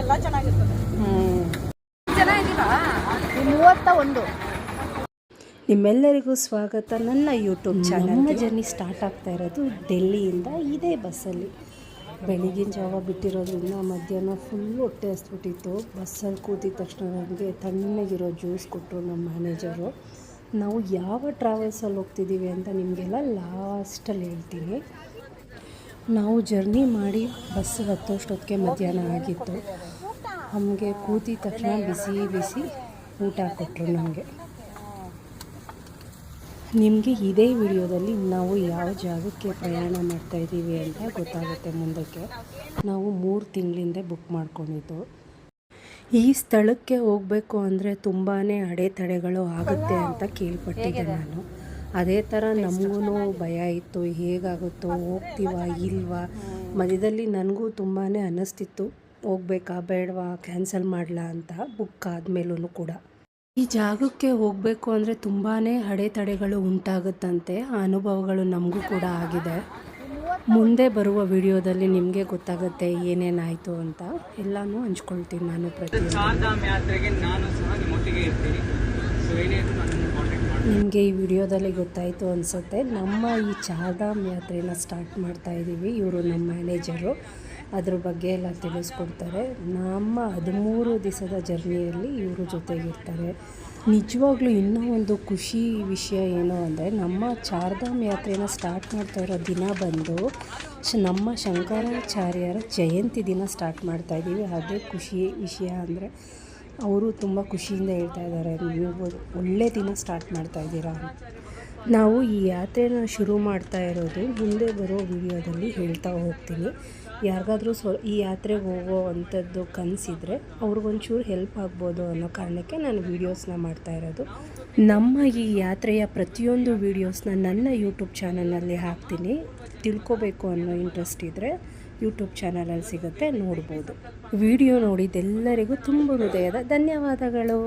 ಎಲ್ಲ ಚೆನ್ನಾಗಿರ್ತದೆ. ಚೆನ್ನಾಗಿದ್ದೀರಾ? 31. ನಿಮ್ಮೆಲ್ಲರಿಗೂ ಸ್ವಾಗತ ನನ್ನ ಯೂಟ್ಯೂಬ್ ಚಾನಲ್. ನಮ್ಮ ಜರ್ನಿ ಸ್ಟಾರ್ಟ್ ಆಗ್ತಾ ಇರೋದು ಡೆಲ್ಲಿಯಿಂದ ಇದೇ ಬಸ್ಸಲ್ಲಿ. ಬೆಳಗಿನ ಜಾವ ಬಿಟ್ಟಿರೋದ್ರಿಂದ ಮಧ್ಯಾಹ್ನ ಫುಲ್ ಹೊಟ್ಟೆ ಹಸ್ಬಿಟ್ಟಿತ್ತು. ಬಸ್ಸಲ್ಲಿ ಕೂತಿದ ತಕ್ಷಣ ನನಗೆ ತಣ್ಣಗಿರೋ ಜ್ಯೂಸ್ ಕೊಟ್ಟರು ನಮ್ಮ ಮ್ಯಾನೇಜರು. ನಾವು ಯಾವ ಟ್ರಾವೆಲ್ಸಲ್ಲಿ ಹೋಗ್ತಿದ್ದೀವಿ ಅಂತ ನಿಮಗೆಲ್ಲ ಲಾಸ್ಟಲ್ಲಿ ಹೇಳ್ತೀನಿ. ನಾವು ಜರ್ನಿ ಮಾಡಿ ಬಸ್ ಹತ್ತೋಷ್ಟೊತ್ತಿಗೆ ಮಧ್ಯಾಹ್ನ ಆಗಿತ್ತು. ನಮಗೆ ಕೂತಿದ ತಕ್ಷಣ ಬಿಸಿ ಬಿಸಿ ಊಟ ಕೊಟ್ಟರು ನಮಗೆ. ನಿಮಗೆ ಇದೇ ವಿಡಿಯೋದಲ್ಲಿ ನಾವು ಯಾವ ಜಾಗಕ್ಕೆ ಪ್ರಯಾಣ ಮಾಡ್ತಾಯಿದ್ದೀವಿ ಅಂತ ಗೊತ್ತಾಗುತ್ತೆ ಮುಂದಕ್ಕೆ. ನಾವು 3 ತಿಂಗಳಿಂದ ಬುಕ್ ಮಾಡ್ಕೊಂಡಿದ್ದು. ಈ ಸ್ಥಳಕ್ಕೆ ಹೋಗಬೇಕು ಅಂದರೆ ತುಂಬಾ ಅಡೆತಡೆಗಳು ಆಗುತ್ತೆ ಅಂತ ಕೇಳ್ಪಟ್ಟಿದ್ದೆ ನಾನು. ಅದೇ ಥರ ನಮಗೂ ಭಯ ಇತ್ತು, ಹೇಗಾಗುತ್ತೋ, ಹೋಗ್ತೀವಾ ಇಲ್ವಾ. ಮಧ್ಯದಲ್ಲಿ ನನಗೂ ತುಂಬಾ ಅನ್ನಿಸ್ತಿತ್ತು, ಹೋಗ್ಬೇಕಾ ಬೇಡವಾ, ಕ್ಯಾನ್ಸಲ್ ಮಾಡಲಾ ಅಂತ. ಬುಕ್ ಆದಮೇಲೂ ಕೂಡ ಈ ಜಾಗಕ್ಕೆ ಹೋಗಬೇಕು ಅಂದರೆ ತುಂಬಾ ಅಡೆತಡೆಗಳು ಉಂಟಾಗುತ್ತಂತೆ. ಆ ಅನುಭವಗಳು ನಮಗೂ ಕೂಡ ಆಗಿದೆ. ಮುಂದೆ ಬರುವ ವಿಡಿಯೋದಲ್ಲಿ ನಿಮಗೆ ಗೊತ್ತಾಗುತ್ತೆ ಏನೇನಾಯಿತು ಅಂತ. ಎಲ್ಲನೂ ಹಂಚ್ಕೊಳ್ತೀನಿ ನಾನು ನಿಮಗೆ ಈ ವಿಡಿಯೋದಲ್ಲಿ ಗೊತ್ತಾಯಿತು ಅನಿಸುತ್ತೆ. ನಮ್ಮ ಈ ಚಾರ್ಧಾಮ್ ಯಾತ್ರೆನ ಸ್ಟಾರ್ಟ್ ಮಾಡ್ತಾ ಇದ್ದೀವಿ. ಇವರು ನಮ್ಮ ಮ್ಯಾನೇಜರು. ಅದ್ರ ಬಗ್ಗೆ ಎಲ್ಲ ತಿಳಿಸ್ಕೊಡ್ತಾರೆ. ನಮ್ಮ 13 ದಿವಸದ ಜರ್ನಿಯಲ್ಲಿ ಇವರು ಜೊತೆಗಿರ್ತಾರೆ. ನಿಜವಾಗ್ಲೂ ಇನ್ನೂ ಒಂದು ಖುಷಿ ವಿಷಯ ಏನು ಅಂದರೆ, ನಮ್ಮ ಚಾರ್ಧಾಮ್ ಯಾತ್ರೆನ ಸ್ಟಾರ್ಟ್ ಮಾಡ್ತಾ ಇರೋ ದಿನ ಬಂದು ನಮ್ಮ ಶಂಕರಾಚಾರ್ಯರ ಜಯಂತಿ ದಿನ ಸ್ಟಾರ್ಟ್ ಮಾಡ್ತಾಯಿದ್ದೀವಿ. ಅದೇ ಖುಷಿ ವಿಷಯ ಅಂದರೆ ಅವರು ತುಂಬ ಖುಷಿಯಿಂದ ಹೇಳ್ತಾ ಇದ್ದಾರೆ, ನೀವು ಒಳ್ಳೆ ದಿನ ಸ್ಟಾರ್ಟ್ ಮಾಡ್ತಾಯಿದ್ದೀರಾ. ನಾವು ಈ ಯಾತ್ರೆನ ಶುರು ಮಾಡ್ತಾ ಇರೋದು ಮುಂದೆ ಬರೋ ವಿಡಿಯೋದಲ್ಲಿ ಹೇಳ್ತಾ ಹೋಗ್ತೀನಿ. ಯಾರಿಗಾದ್ರೂ ಈ ಯಾತ್ರೆಗೆ ಹೋಗೋ ಅಂಥದ್ದು ಕನಸಿದ್ರೆ ಅವ್ರಿಗೊಂಚೂರು ಹೆಲ್ಪ್ ಆಗ್ಬೋದು ಅನ್ನೋ ಕಾರಣಕ್ಕೆ ನಾನು ವೀಡಿಯೋಸ್ನ ಮಾಡ್ತಾ ಇರೋದು. ನಮ್ಮ ಈ ಯಾತ್ರೆಯ ಪ್ರತಿಯೊಂದು ವೀಡಿಯೋಸ್ನ ನನ್ನ ಯೂಟ್ಯೂಬ್ ಚಾನಲಲ್ಲಿ ಹಾಕ್ತೀನಿ. ತಿಳ್ಕೊಬೇಕು ಅನ್ನೋ ಇಂಟ್ರೆಸ್ಟ್ ಇದ್ದರೆ ಯೂಟ್ಯೂಬ್ ಚಾನಲಲ್ಲಿ ಸಿಗುತ್ತೆ, ನೋಡ್ಬೋದು. ವಿಡಿಯೋ ನೋಡಿದ್ದೆಲ್ಲರಿಗೂ ತುಂಬ ಹೃದಯದ ಧನ್ಯವಾದಗಳು.